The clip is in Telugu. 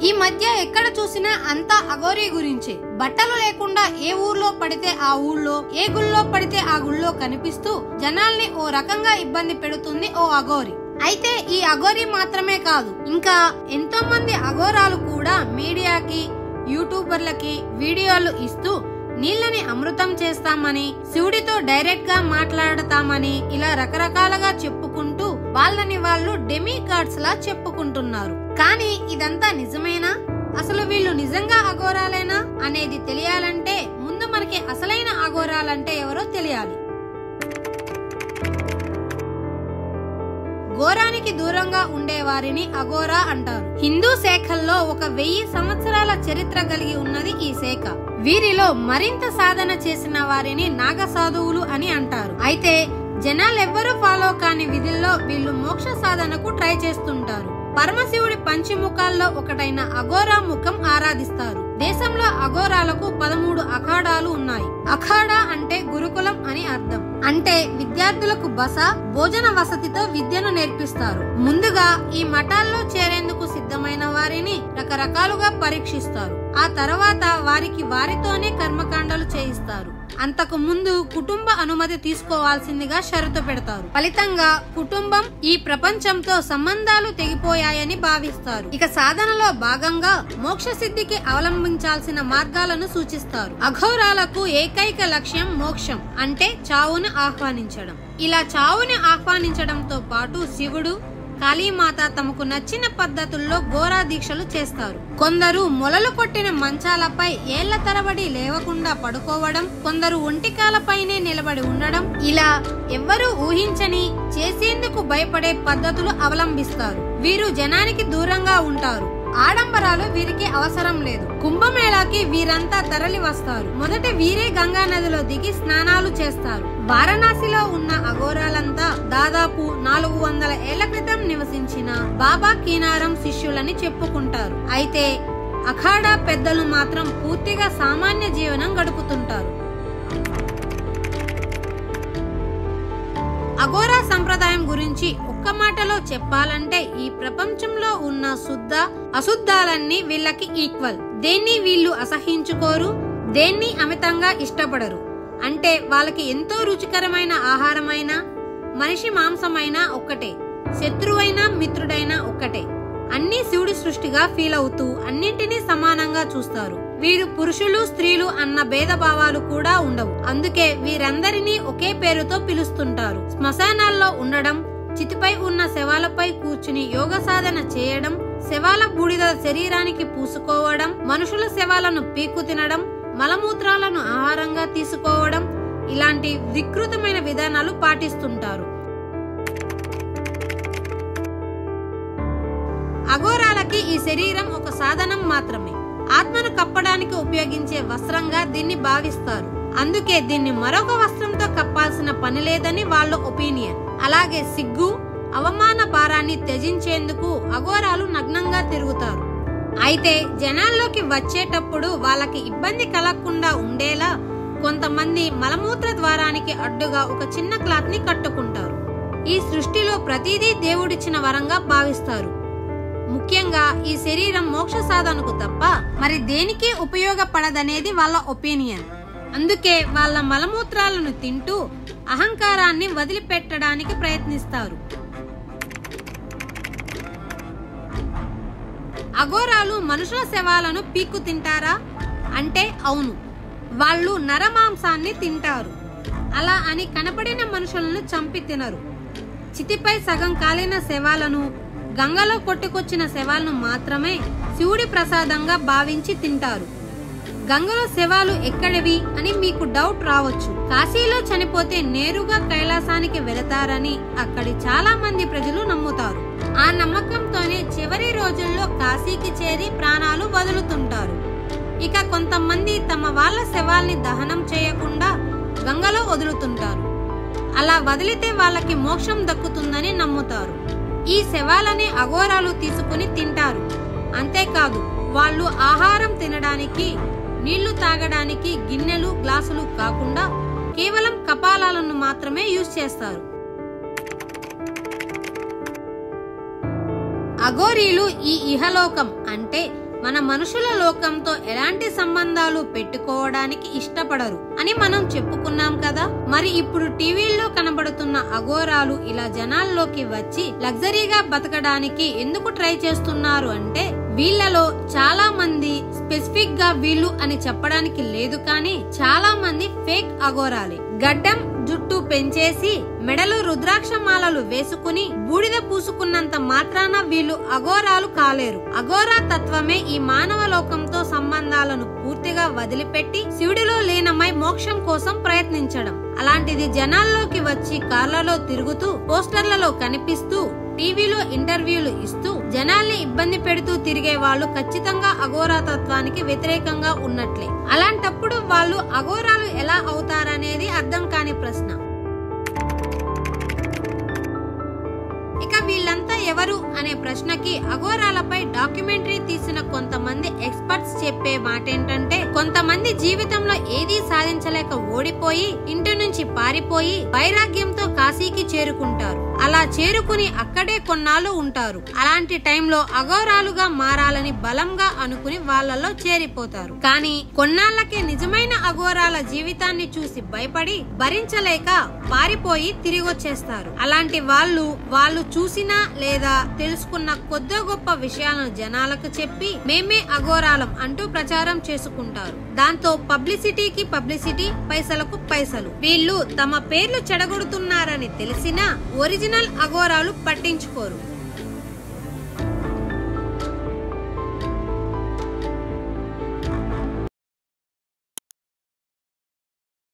ఈ మధ్య ఎక్కడ చూసినా అంతా అఘోరీ గురించే. బట్టలు లేకుండా ఏ ఊర్లో పడితే ఆ ఊళ్ళో, ఏ గుళ్ళో పడితే ఆ గుళ్ళో కనిపిస్తూ జనాల్ని ఓ రకంగా ఇబ్బంది పెడుతుంది ఓ అఘోరీ. అయితే ఈ అఘోరీ మాత్రమే కాదు, ఇంకా ఎంతో మంది అఘోరాలు కూడా మీడియాకి, యూట్యూబర్లకి వీడియోలు ఇస్తూ నీళ్ళని అమృతం చేస్తామని, శివుడితో డైరెక్ట్ గా మాట్లాడతామని ఇలా రకరకాలుగా చెప్పుకుంటూ వాళ్ళని వాళ్ళు డెమీ గాడ్స్ లా చెప్పుకుంటున్నారు. కానీ ఇదంతా నిజమేనా? అసలు వీళ్ళు నిజంగా అఘోరాలేనా అనేది తెలియాలంటే ముందు మనకి అసలైన అఘోరాలంటే ఎవరో తెలియాలి. ఘోరానికి దూరంగా ఉండే వారిని అఘోరా అంటారు. హిందూ శాఖల్లో ఒక 1000 సంవత్సరాల చరిత్ర కలిగి ఉన్నది ఈ శాఖ. వీరిలో మరింత సాధన చేసిన వారిని నాగసాధువులు అని అంటారు. అయితే జనాలెవ్వరూ ఫాలో కాని విధుల్లో వీళ్ళు మోక్ష సాధనకు ట్రై చేస్తుంటారు. పరమశివుడి పంచముఖాల్లో ఒకటైన అఘోరా ముఖం ఆరాధిస్తారు. దేశంలో అఘోరాలకు 13 అఖాడాలు ఉన్నాయి. అఖాడా అంటే గురుకులం అని అర్థం. అంటే విద్యార్థులకు బస, భోజన వసతితో విద్యను నేర్పిస్తారు. ముందుగా ఈ మఠాల్లో చేరేందుకు సిద్ధమైన వారిని రకరకాలుగా పరీక్షిస్తారు. ఆ తర్వాత వారికి వారితోనే కర్మకాండలు చేయిస్తారు. అంతకు ముందు కుటుంబ అనుమతి తీసుకోవాల్సిందిగా షరతు పెడతారు. ఫలితంగా కుటుంబం ఈ ప్రపంచంతో సంబంధాలు తెగిపోయాయని భావిస్తారు. ఇక సాధనలో భాగంగా మోక్ష సిద్ధికి అవలంబించాల్సిన మార్గాలను సూచిస్తారు. అఘోరాలకు ఏకైక లక్ష్యం మోక్షం, అంటే చావును ఆహ్వానించడం. ఇలా చావుని ఆహ్వానించడంతో పాటు శివుడు, కాళీమాత తమకు నచ్చిన పద్ధతుల్లో ఘోరా దీక్షలు చేస్తారు. కొందరు మొలలు కొట్టిన మంచాలపై ఏళ్ల తరబడి లేవకుండా పడుకోవడం, కొందరు ఒంటికాలపైనే నిలబడి ఉండడం, ఇలా ఎవ్వరూ ఊహించని, చేసేందుకు భయపడే పద్ధతులు అవలంబిస్తారు. వీరు జనానికి దూరంగా ఉంటారు. ఆడంబరాలు వీరికి అవసరం లేదు. కుంభమేళాకి వీరంతా తరలి వస్తారు. మొదట వీరే గంగా నదిలో దిగి స్నానాలు చేస్తారు. వారణాసిలో ఉన్న అఘోరాలంతా దాదాపు 400 ఏళ్ల క్రితం నివసించిన బాబా కీనారం శిష్యులని చెప్పుకుంటారు. అయితే అఖాడా పెద్దలు మాత్రం పూర్తిగా సామాన్య జీవనం గడుపుతుంటారు. అఘోరా సంప్రదాయం గురించి ఒక్క మాటలో చెప్పాలంటే ఈ ప్రపంచంలో ఉన్న శుద్ధ అశుద్ధాలన్నీ వీళ్ళకి ఈక్వల్. దేన్ని వీళ్ళు అసహించుకోరు, దేన్ని అమితంగా ఇష్టపడరు. అంటే వాళ్ళకి ఎంతో రుచికరమైన ఆహారమైనా, మనిషి మాంసమైనా ఒక్కటే, శత్రువైనా మిత్రుడైనా ఒక్కటే. అన్ని శివుడి సృష్టిగా ఫీల్ అవుతూ అన్నింటినీ సమానంగా చూస్తారు. వీరు పురుషులు స్త్రీలు అన్న భేదభావాలు కూడా ఉండవు. అందుకే వీరందరినీ ఒకే పేరుతో పిలుస్తుంటారు. శ్మశానాల్లో ఉండడం, చితిపై ఉన్న శవాలపై కూర్చుని యోగ సాధన చేయడం, శవాల బూడిద శరీరానికి పూసుకోవడం, మనుషుల శవాలను పీక్కు తినడం, మలమూత్రాలను ఆహారంగా తీసుకోవడం, ఇలాంటి వికృతమైన విధానాలు పాటిస్తుంటారు. అఘోరాలకి ఈ శరీరం ఒక సాధనం మాత్రమే. ఆత్మను కప్పడానికి ఉపయోగించే వస్త్రంగా దీన్ని భావిస్తారు. అందుకే దీన్ని మరొక వస్త్రంతో కప్పాల్సిన పని లేదని వాళ్ళ ఒపీనియన్. అలాగే సిగ్గు, అవమాన భారాన్ని త్యజించేందుకు అఘోరాలు నగ్నంగా తిరుగుతారు. అయితే జనాల్లోకి వచ్చేటప్పుడు వాళ్ళకి ఇబ్బంది కలగకుండా ఉండేలా కొంతమంది మలమూత్ర ద్వారానికి అడ్డుగా ఒక చిన్న క్లాత్ ని కట్టుకుంటారు. ఈ సృష్టిలో ప్రతిదీ దేవుడిచ్చిన వరంగా భావిస్తారు. ముఖ్యంగా ఈ శరీరం మోక్ష సాధనకు తప్ప మరి దేనికి ఉపయోగపడదనేది వాళ్ళ ఒపీనియన్. అందుకే వాళ్ళ మలమూత్రాలను తింటూ అహంకారాన్ని వదిలిపెట్టడానికి ప్రయత్నిస్తారు. అఘోరాలు మనుషుల శవాలను పీక్కు తింటారా అంటే అవును, వాళ్ళు నరమాంసాన్ని తింటారు. అలా అని కనపడిన మనుషులను చంపి తినరు. చితిపై సగం కాలిన శవాలను, గంగలో కొట్టుకొచ్చిన శవాలను మాత్రమే శివుడి ప్రసాదంగా భావించి తింటారు. గంగలో శవాలు ఎక్కడివి అని మీకు డౌట్ రావచ్చు. కాశీలో చనిపోతే నేరుగా కైలాసానికి వెళతారని అక్కడి చాలా మంది ప్రజలు నమ్ముతారు. ఆ నమ్మకంతోనే చివరి రోజుల్లో కాశీకి చేరి ప్రాణాలు వదులుతుంటారు. ఇక కొంతమంది తమ వాళ్ళ శవాల్ని దహనం చేయకుండా గంగలో వదులుతుంటారు. అలా వదిలితే వాళ్ళకి మోక్షం దక్కుతుందని నమ్ముతారు. ఈ శవాలని అఘోరాలు తీసుకుని తింటారు. అంతేకాదు వాళ్ళు ఆహారం తినడానికి, నీళ్లు తాగడానికి గిన్నెలు, గ్లాసులు కాకుండా కేవలం కపాలాలను మాత్రమే యూజ్ చేస్తారు. అఘోరీలు ఈ ఇహలోకం అంటే మన మనుషుల లోకంతో ఎలాంటి సంబంధాలు పెట్టుకోవడానికి ఇష్టపడరు అని మనం చెప్పుకున్నాం కదా. మరి ఇప్పుడు టీవీల్లో కనబడుతున్న అఘోరాలు ఇలా జనాల్లోకి వచ్చి లగ్జరీగా బతకడానికి ఎందుకు ట్రై చేస్తున్నారు అంటే, వీళ్ళలో చాలా మంది స్పెసిఫిక్ గా వీళ్ళు అని చెప్పడానికి లేదు, కానీ చాలా మంది ఫేక్ అఘోరాలే. గడ్డం జుట్టు పెంచేసి మెడలో రుద్రాక్ష మాలలు వేసుకుని బూడిద పూసుకున్నంత మాత్రాన వీళ్ళు అఘోరాలు కాలేరు. అఘోరా తత్వమే ఈ మానవ లోకంతో సంబంధాలను పూర్తిగా వదిలిపెట్టి శివుడిలో లీనమై మోక్షం కోసం ప్రయత్నించడం. అలాంటిది జనాల్లోకి వచ్చి కార్లలో తిరుగుతూ, పోస్టర్లలో కనిపిస్తూ, టీవీలో ఇంటర్వ్యూలు ఇస్తూ జనాల్ని ఇబ్బంది పెడుతూ తిరిగే వాళ్ళు ఖచ్చితంగా అఘోరా తత్వానికి వ్యతిరేకంగా ఉన్నట్లే. అలాంటప్పుడు వాళ్ళు అఘోరాలు ఎలా అవుతారనేది అర్థం కాని ప్రశ్న. ఇక వీళ్ళంతా ఎవరు అనే ప్రశ్నకి అఘోరాలపై డాక్యుమెంటరీ తీసిన కొంతమంది ఎక్స్పర్ట్స్ చెప్పే మాట ఏంటంటే, కొంతమంది జీవితంలో ఏదీ సాధించలేక ఓడిపోయి ఇంటి నుంచి పారిపోయి వైరాగ్యంతో కాశీకి చేరుకుంటారు. అలా చేరుకుని అక్కడే కొన్నాళ్ళు ఉంటారు. అలాంటి టైంలో అఘోరాలుగా మారాలని బలంగా అనుకుని వాళ్ళలో చేరిపోతారు. కానీ కొన్నాళ్లకే నిజమైన అఘోరాల జీవితాన్ని చూసి భయపడి భరించలేక పారిపోయి తిరిగొచ్చేస్తారు. అలాంటి వాళ్ళు చూసినా లేదా తెలుసుకున్న కొద్ది గొప్ప విషయాలను జనాలకు చెప్పి మేమే అఘోరాలం అంటూ ప్రచారం చేసుకుంటారు. దాంతో పబ్లిసిటీకి పబ్లిసిటీ, పైసలకు పైసలు. వీళ్ళు తమ పేర్లు చెడగొడుతున్నారని తెలిసినా ఒరిజినల్ అఘోరాలు పట్టించుకోరు.